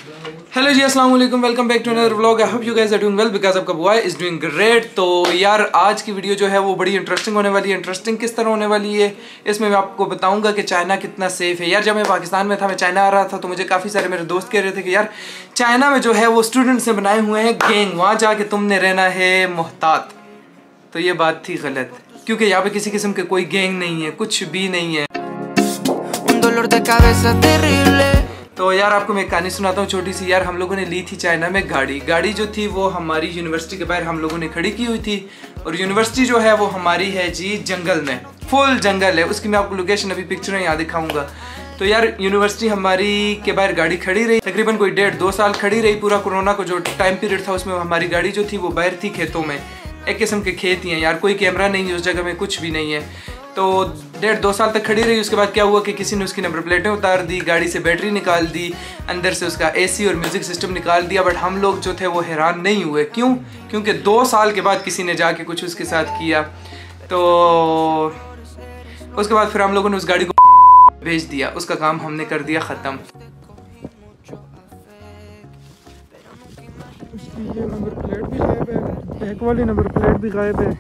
Hello जी, अस्सलाम वालेकुम, welcome back to another vlog. I hope you guys are doing well because आपका boy is doing great. तो यार आज की वीडियो जो है वो बड़ी इंटरेस्टिंग होने वाली है। इंटरेस्टिंग किस तरह होने वाली है, इसमें मैं आपको बताऊंगा कि चाइना कितना सेफ है। यार जब मैं पाकिस्तान में था, मैं चाइना आ रहा था, तो मुझे काफ़ी सारे मेरे दोस्त कह रहे थे कि यार चाइना में जो है वो स्टूडेंट्स ने बनाए हुए हैं गैंग, वहाँ जाके तुमने रहना है मोहतात। तो ये बात थी गलत, क्योंकि यहाँ पे किसी किस्म के कोई गैंग नहीं है, कुछ भी नहीं है। तो यार आपको मैं एक कहानी सुनाता हूँ छोटी सी। यार हम लोगों ने ली थी चाइना में गाड़ी जो थी वो हमारी यूनिवर्सिटी के बाहर हम लोगों ने खड़ी की हुई थी। और यूनिवर्सिटी जो है वो हमारी है जी जंगल में, फुल जंगल है। उसकी मैं आपको लोकेशन अभी पिक्चर में यहाँ दिखाऊंगा। तो यार यूनिवर्सिटी हमारी के बाहर गाड़ी खड़ी रही, तकरीबन कोई 1.5-2 साल खड़ी रही। पूरा कोरोना को जो टाइम पीरियड था उसमें हमारी गाड़ी जो थी वो बाहर थी खेतों में। एक किस्म के खेत ही हैं यार, कोई कैमरा नहीं है उस जगह में, कुछ भी नहीं है। तो 1.5-2 साल तक खड़ी रही। उसके बाद क्या हुआ कि किसी ने उसकी नंबर प्लेटें उतार दी, गाड़ी से बैटरी निकाल दी, अंदर से उसका एसी और म्यूज़िक सिस्टम निकाल दिया। बट हम लोग जो थे वो हैरान नहीं हुए। क्यों? क्योंकि 2 साल के बाद किसी ने जाके कुछ उसके साथ किया। तो उसके बाद फिर हम लोगों ने उस गाड़ी को भेज दिया, उसका काम हमने कर दिया ख़त्म। ये नंबर प्लेट भी गायब है, बैक वाली नंबर प्लेट भी गायब है,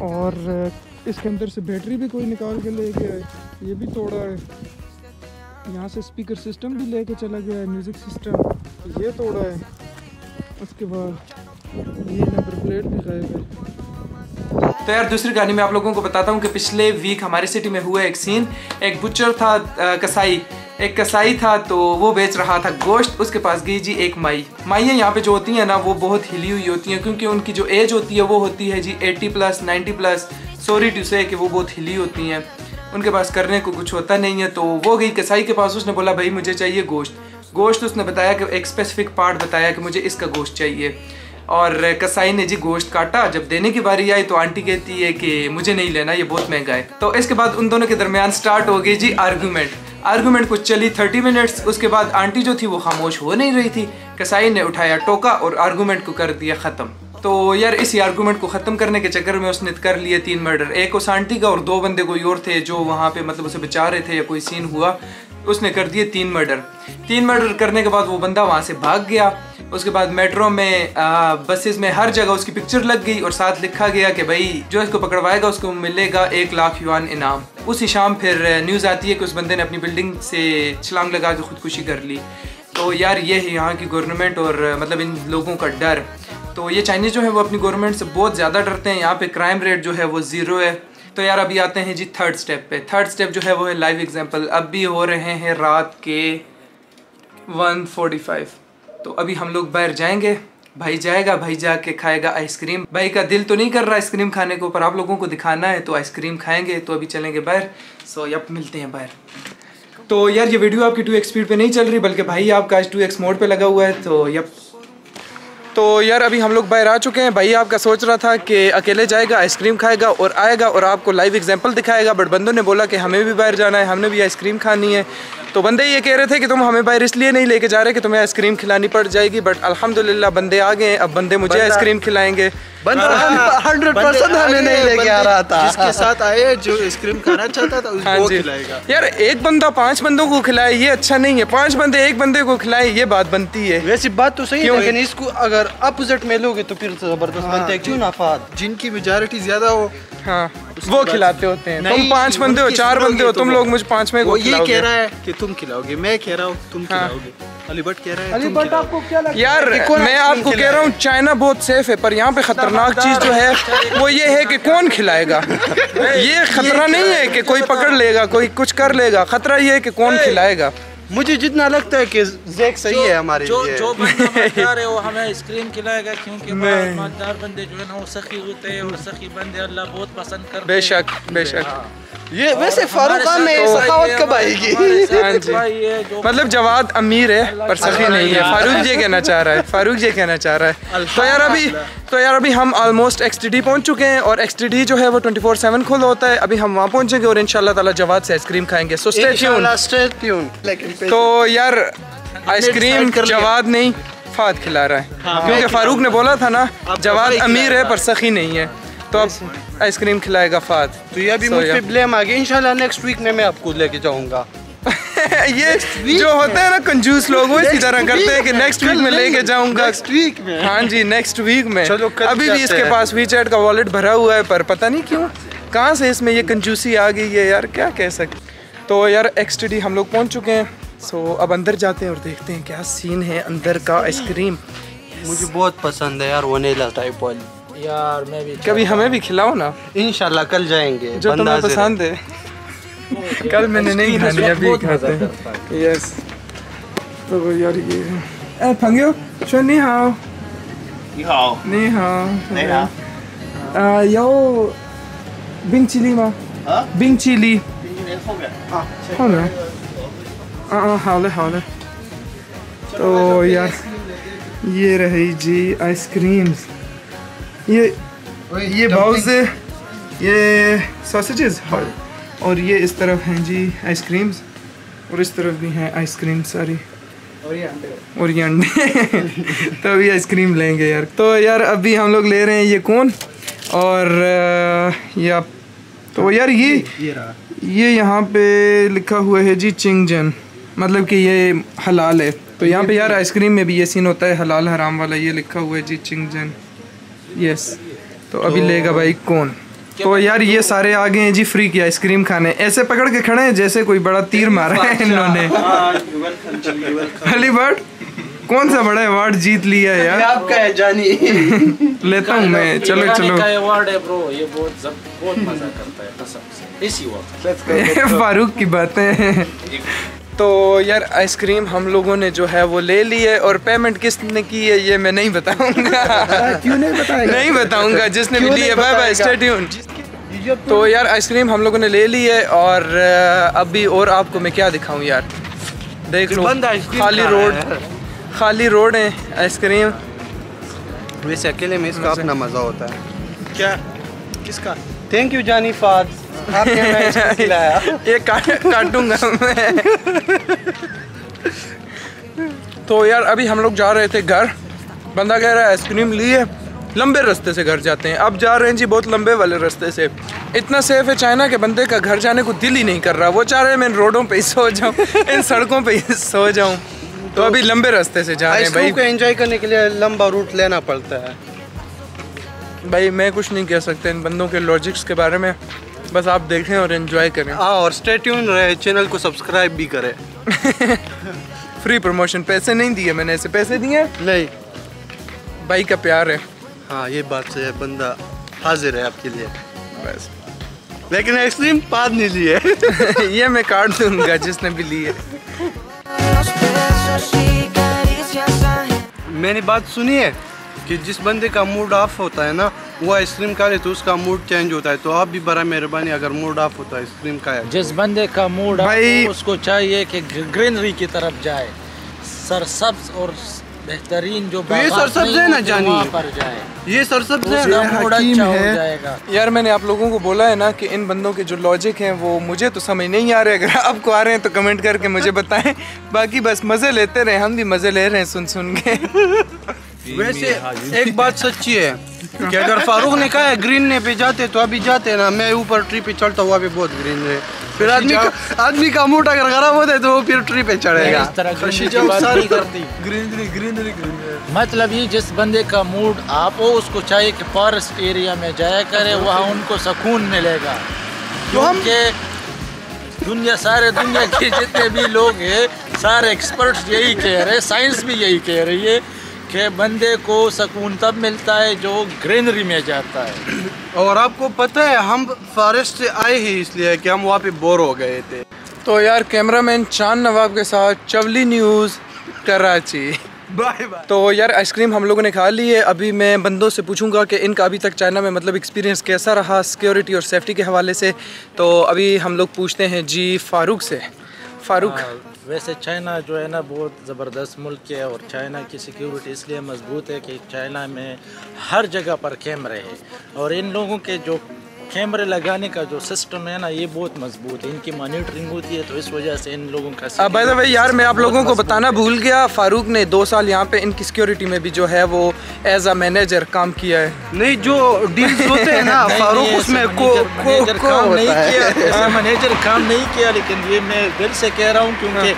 और इसके अंदर से बैटरी भी कोई निकाल के ले गया है। ये भी तोड़ा है। यहाँ से स्पीकर सिस्टम भी लेके चला गया है, म्यूज़िक सिस्टम ये तोड़ा है। उसके बाद ये नंबर प्लेट भी गायब है। तो यार दूसरी कहानी मैं आप लोगों को बताता हूँ कि पिछले वीक हमारी सिटी में हुआ एक सीन। एक बुचर था, एक कसाई था, तो वो बेच रहा था गोश्त। उसके पास गई जी एक माइयाँ यहाँ पे जो होती हैं ना वो बहुत हिली हुई होती हैं, क्योंकि उनकी जो एज होती है वो होती है जी 80+, 90+। सॉरी टू से कि वो बहुत हिली होती हैं, उनके पास करने को कुछ होता नहीं है। तो वो गई कसाई के पास, उसने बोला भाई मुझे चाहिए गोश्त। उसने बताया कि एक स्पेसिफिक पार्ट बताया कि मुझे इसका गोश्त चाहिए। और कसाई ने जी गोश्त काटा। जब देने की बारी आई तो आंटी कहती है कि मुझे नहीं लेना, ये बहुत महंगा है। तो इसके बाद उन दोनों के दरमियान स्टार्ट हो गई जी आर्गूमेंट कुछ चली 30 मिनट्स। उसके बाद आंटी जो थी वो खामोश हो नहीं रही थी। कसाई ने उठाया टोका और आर्गूमेंट को कर दिया ख़त्म। तो यार इसी आर्गूमेंट को ख़त्म करने के चक्कर में उसने कर लिए 3 मर्डर। एक उस आंटी का और 2 बंदे कोई और थे जो वहाँ पे मतलब उसे बचा रहे थे या कोई सीन हुआ, उसने कर दिए 3 मर्डर। 3 मर्डर करने के बाद वो बंदा वहाँ से भाग गया। उसके बाद मेट्रो में, बसेस में, हर जगह उसकी पिक्चर लग गई और साथ लिखा गया कि भाई जो इसको पकड़वाएगा उसको मिलेगा 1 लाख युआन इनाम। उसी शाम फिर न्यूज़ आती है कि उस बंदे ने अपनी बिल्डिंग से छलांग लगा के खुदकुशी कर ली। तो यार ये है यहाँ की गवर्नमेंट और मतलब इन लोगों का डर। तो ये चाइनीज़ जो है वो अपनी गवर्नमेंट से बहुत ज़्यादा डरते हैं। यहाँ पे क्राइम रेट जो है वो 0 है। तो यार अभी आते हैं जी थर्ड स्टेप पे। थर्ड स्टेप जो है वो है लाइव एग्जांपल। अब भी हो रहे हैं रात के 1:45। तो अभी हम लोग बाहर जाएंगे। भाई जाएगा, भाई जाके खाएगा आइसक्रीम। भाई का दिल तो नहीं कर रहा आइसक्रीम खाने को, पर आप लोगों को दिखाना है तो आइसक्रीम खाएंगे। तो अभी चलेंगे बाहर। सो यप, मिलते हैं बाहर। तो यार ये वीडियो आपकी 2x स्पीड पे नहीं चल रही, बल्कि भाई आपका आज 2x मोड पे लगा हुआ है। तो यप। तो यार अभी हम लोग बाहर आ चुके हैं। भाई आपका सोच रहा था कि अकेले जाएगा, आइसक्रीम खाएगा और आएगा और आपको लाइव एग्जांपल दिखाएगा। बट बंदों ने बोला कि हमें भी बाहर जाना है, हमने भी आइसक्रीम खानी है। तो बंदे ये कह रहे थे कि तुम हमें बाहर इसलिए नहीं लेके जा रहे कि तुम्हें आइसक्रीम खिलानी पड़ जाएगी। बट अल्हम्दुलिल्लाह बंदे आ गए। अब बंदे मुझे आइसक्रीम खिलाएंगे। 100% हमें नहीं लेके आ रहा था। जिसके साथ आए जो आइसक्रीम खाना चाहता था उसको खिलाएगा। यार एक बंदा 5 बंदों को खिलाए ये अच्छा नहीं है। 5 बंदे एक बंदे को खिलाए ये बात बनती है। वैसी बात तो सही है, लेकिन इसको अगर अपोजिट में लोगे तो फिर जबरदस्त बनते हैं। क्यों नाफाद? जिनकी मेजॉरिटी ज्यादा हो, हाँ वो खिलाते होते हैं। तुम 5 बंदे हो, 4 बंदे हो, तुम लोग मुझे 5 में वो ये कह रहा है कि तुम खिलाओगे, मैं कह रहा हूँ तुम खिलाओगे। अलीबट कह रहा है तुम खिलाओगे। आपको क्या लगता है? यार मैं आपको कह रहा हूँ चाइना बहुत सेफ है, पर यहाँ पे खतरनाक चीज जो है वो ये है कि कौन खिलाएगा। ये खतरा नहीं है कि कोई पकड़ लेगा, कोई कुछ कर लेगा। खतरा ये है कि कौन खिलाएगा। मुझे जितना लगता है कि ज़ेक सही है हमारे लिए। जो बंदा मालदार है वो हमें आइसक्रीम खिलाएगा, क्योंकि मालदार बंदे जो है ना वो सखी होते हैं और सखी बंदे अल्लाह बहुत पसंद करते हैं। बेशक बेशक। ये वैसे फारूक खान में सखावत कब आएगी? मतलब जवाद अमीर है पर सखी नहीं है। फारूक ये कहना चाह रहा है, फारूक ये कहना चाह रहा है। तो यार अभी हम ऑलमोस्ट XTD पहुंच चुके हैं और XTD जो है वो 24/7 खुला होता है। अभी हम वहाँ पहुंचेंगे और इंशाल्लाह ताला जवाद से आइसक्रीम खाएंगे। So stay tune. तो यार आइसक्रीम जवाद नहीं फाद खिला रहा है, क्योंकि फारूक ने बोला था ना जवाद अमीर है पर सखी नहीं है। तो अब आइसक्रीम खिलाएगा फाद। तो ये अभी मुझ पे ब्लेम आ गया। इंशाल्लाह नेक्स्ट वीक में मैं आपको लेके जाऊंगा। ये जो होते हैं ना कंजूस लोग वो इसी तरह करते हैं कि नेक्स्ट वीक में लेके जाऊंगा। नेक्स्ट वीक में? हाँ जी नेक्स्ट वीक में। चलो अभी भी इसके पास वीचैट का वॉलेट भरा हुआ है, पर पता नहीं क्यों कहाँ से इसमें ये कंजूसी आ गई है यार, क्या कह सकते। तो यार XTD हम लोग पहुँच चुके हैं। सो अब अंदर जाते हैं और देखते हैं क्या सीन है अंदर का। आइसक्रीम मुझे बहुत पसंद है यार, वनीला टाइप वाली। यार मैं भी कभी हमें भी खिलाओ ना, इंशाल्लाह कल जाएंगे। जो तुम्हें पसंद है। कल मैंने नहीं खानी, अभी खाते हैं। यस तो यार ये ए पंगियो शो नी हाओ नी हाओ यो बिंग चिली मा बिंग चिली好了好了好了तो यार ये रही जी आइसक्रीम्स, ये बाउल्स है, ये सॉसेजेस और ये इस तरफ हैं जी आइसक्रीम्स और इस तरफ भी हैं आइसक्रीम सारी और ये अंडे तो अभी आइसक्रीम लेंगे यार। तो यार अभी हम लोग ले रहे हैं ये कोन और ये तो यार ये यहाँ पे लिखा हुआ है जी चिंगजन, मतलब कि ये हलाल है। तो यहाँ पे यार आइसक्रीम में भी ये सीन होता है हलाल हराम वाला, ये लिखा हुआ है जी चिंगजन। यस तो अभी लेगा भाई कौन। तो यार ये सारे आ गए हैं जी फ्री की आइसक्रीम खाने, ऐसे पकड़ के खड़े हैं जैसे कोई बड़ा तीर मारा है इन्होंने। अलीबर्ट कौन सा बड़ा अवार्ड जीत लिया है यार? आपका है जानी। लेता हूँ मैं, चलो चलो। अवार्ड है ब्रो, ये बहुत मजा करता है कसम से इसी वक्त। फारूक की बातें। तो यार आइसक्रीम हम लोगों ने जो है वो ले ली है और पेमेंट किसने की है ये मैं नहीं बताऊंगा। क्यों नहीं बताएगा? नहीं बताऊंगा, जिसने भी ली है बाय बाय स्टे ट्यून। तो यार आइसक्रीम हम लोगों ने ले ली है और अभी और आपको मैं क्या दिखाऊं यार, देख लो खाली रोड है आइसक्रीम। वैसे अकेले में इसका अपना मजा होता है। क्या किसका? थैंक यू जानी फाद, आपने हमें आइसक्रीम खिलाया। ये काटूंगा मैं। तो यार अभी हम लोग जा रहे थे घर, बंदा कह रहा है आइसक्रीम लिए लंबे रास्ते से घर जाते हैं। अब जा रहे हैं जी बहुत लंबे वाले रास्ते से। इतना सेफ है चाइना के बंदे का घर जाने को दिल ही नहीं कर रहा, वो चाह रहे हैं मैं इन रोडों पे ही सो जाऊं, इन सड़कों पे ही सो जाऊं। तो अभी लंबे रास्ते से जा रहे हैं भाई। को एंजॉय करने के लिए लंबा रूट लेना पड़ता है भाई। मैं कुछ नहीं कह सकता इन बंदों के लॉजिक्स के बारे में, बस आप देखें और एंजॉय करें। हाँ और स्टे ट्यून रहे, चैनल को सब्सक्राइब भी करें। फ्री प्रमोशन, पैसे नहीं दिए मैंने, ऐसे पैसे दिए नहीं, भाई का प्यार है। हाँ ये बात से है, बंदा हाजिर है आपके लिए बस। लेकिन आइसक्रीम पाद नहीं लिए। ये मैं काट दूंगा जिसने भी लिए। मैंने बात सुनी है कि जिस बंदे का मूड ऑफ होता है ना, वो आइसक्रीम खा ले तो उसका मूड चेंज होता है। तो आप भी बड़ा मेहरबानी, अगर मूड ऑफ होता है आइसक्रीम खाया। जिस बंदे का मूड भाई उसको चाहिए कि ग्रीनरी की तरफ जाए, सरसब्ज और बेहतरीन जो ये सरसब्ज है ना जानी, वहाँ पर जाए, ये सरसब्ज है, मूड अच्छा हो जाएगा। यार मैंने आप लोगों को बोला है ना कि इन बंदों के जो लॉजिक हैं वो मुझे तो समझ नहीं आ रहे। अगर आपको आ रहे हैं तो कमेंट करके मुझे बताएं। बाकी बस मज़े लेते रहे, हम भी मज़े ले रहे हैं सुन सुन के। वैसे एक बात सच्ची है कि अगर फारूक ने कहा है ग्रीन पे जाते तो अभी जाते ना। मैं ऊपर ट्री पे चढ़ता हुआ भी बहुत ग्रीन है, फिर आदमी का मूड अगर खराब होता है तो वो फिर ट्री पे चढ़ेगा। इस तरह नहीं करती ग्रीनरी। मतलब ये जिस बंदे का मूड आप हो उसको चाहिए कि फॉरेस्ट एरिया में जाया करे, वहाँ उनको सुकून मिलेगा। क्योंकि सारे दुनिया के जितने भी लोग हैं सारे एक्सपर्ट्स यही कह रहे हैं, साइंस भी यही कह रही है कि बंदे को सुकून तब मिलता है जो ग्रीनरी में जाता है। और आपको पता है हम फॉरेस्ट से आए ही इसलिए कि हम वहाँ पे बोर हो गए थे। तो यार कैमरामैन चांद नवाब के साथ चवली न्यूज़ कराची। Bye bye. तो यार आइसक्रीम हम लोगों ने खा ली है। अभी मैं बंदों से पूछूंगा कि इनका अभी तक चाइना में मतलब एक्सपीरियंस कैसा रहा सिक्योरिटी और सेफ्टी के हवाले से। तो अभी हम लोग पूछते हैं जी फारूक से। फारूक वैसे चाइना जो है ना बहुत ज़बरदस्त मुल्क है और चाइना की सिक्योरिटी इसलिए मजबूत है कि चाइना में हर जगह पर कैमरे हैं और इन लोगों के जो कैमरे लगाने का जो सिस्टम है ना, ये बहुत मजबूत है, इनकी मॉनिटरिंग होती है, तो इस वजह से इन लोगों का बाय द वे यार, मैं आप लोगों को बताना भूल गया, फारूक ने 2 साल यहाँ पे इनकी सिक्योरिटी में भी जो है वो एज अ मैनेजर काम किया है। नहीं, जो डील्स होते हैं ना फारूक, उसमें मैनेजर काम नहीं किया, लेकिन ये मैं दिल से कह रहा हूँ, क्योंकि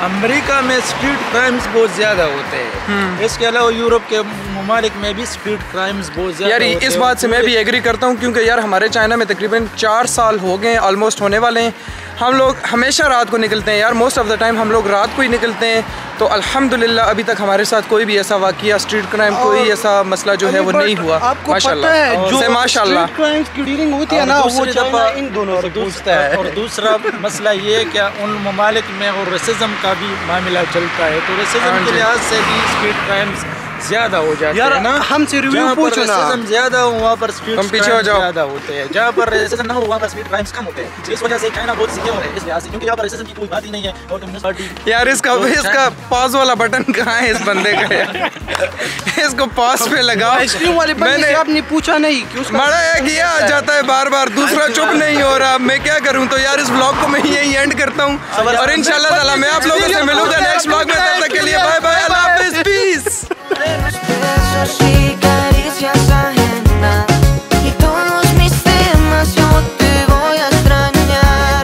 अमेरिका में स्ट्रीट क्राइम्स बहुत ज़्यादा होते हैं, इसके अलावा यूरोप के ममालिक में भी स्ट्रीट क्राइम्स बहुत ज़्यादा होते हैं। यार इस बात से मैं भी एग्री करता हूँ, क्योंकि यार हमारे चाइना में तकरीबन 4 साल हो गए, ऑलमोस्ट होने वाले हैं। हम लोग हमेशा रात को निकलते हैं यार, मोस्ट ऑफ द टाइम हम लोग रात को ही निकलते हैं। तो अल्हम्दुलिल्लाह अभी तक हमारे साथ कोई भी ऐसा वाक़या स्ट्रीट क्राइम, कोई ऐसा मसला जो है वो नहीं हुआ। आपको पता है जो माशाल्लाह स्ट्रीट क्राइम्स की डीलिंग होती है ना, वो चाइना इन दोनों से पूछता है। और दूसरा मसला ये है कि उन ममालिक में और रेसिज्म का भी मामला चलता है, तो रेसिज्म के लिहाज से भी स्ट्रीट क्राइम्स ज्यादा हो जाते हैं ना। हमसे रिव्यू पूछो ना, रेसिज्म ज्यादा हो वहाँ पर स्ट्रीट हम पीछे हो जाओ। ज्यादा होते हैं, जहाँ पर रेसिज्म ना हो वहाँ पर स्ट्रीट क्राइम्स कम होते हैं। इस वजह से चाइना बहुत सिक्योर है इस लिहाज से, क्योंकि यहाँ पर रेसिज्म की कोई बात ही नहीं है। और कम्युनिस्ट पार्टी यार इसका पॉज वाला बटन कहाँ है इस बंदे का यार? इसको पॉज पे लगाओ। आइसक्रीम वाले बंदे से आपने पूछा नहीं कि उसका बड़ा है किया जाता है बार बार, दूसरा चुप नहीं हो रहा, मैं क्या करूं? तो यार इस ब्लॉग को मैं यही एंड करता हूं, और इंशाल्लाह ताला मैं आप लोगों से मिलूंगा नेक्स्ट ब्लॉग में। तब तक के लिए bye bye, Allah Hafiz, piece. Besos y caricias ajenas y todos mis temas yo te voy a extrañar.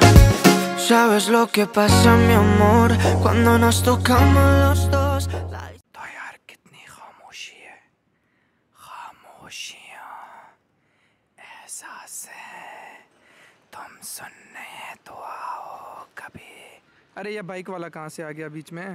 ¿Sabes lo que pasa, mi amor, cuando nos tocamos los dos? तो यार कितनी खामोशी है, खामोशियाँ एहसास है, तुम सुनने तो आओ कभी। अरे ये बाइक वाला कहाँ से आ गया बीच में?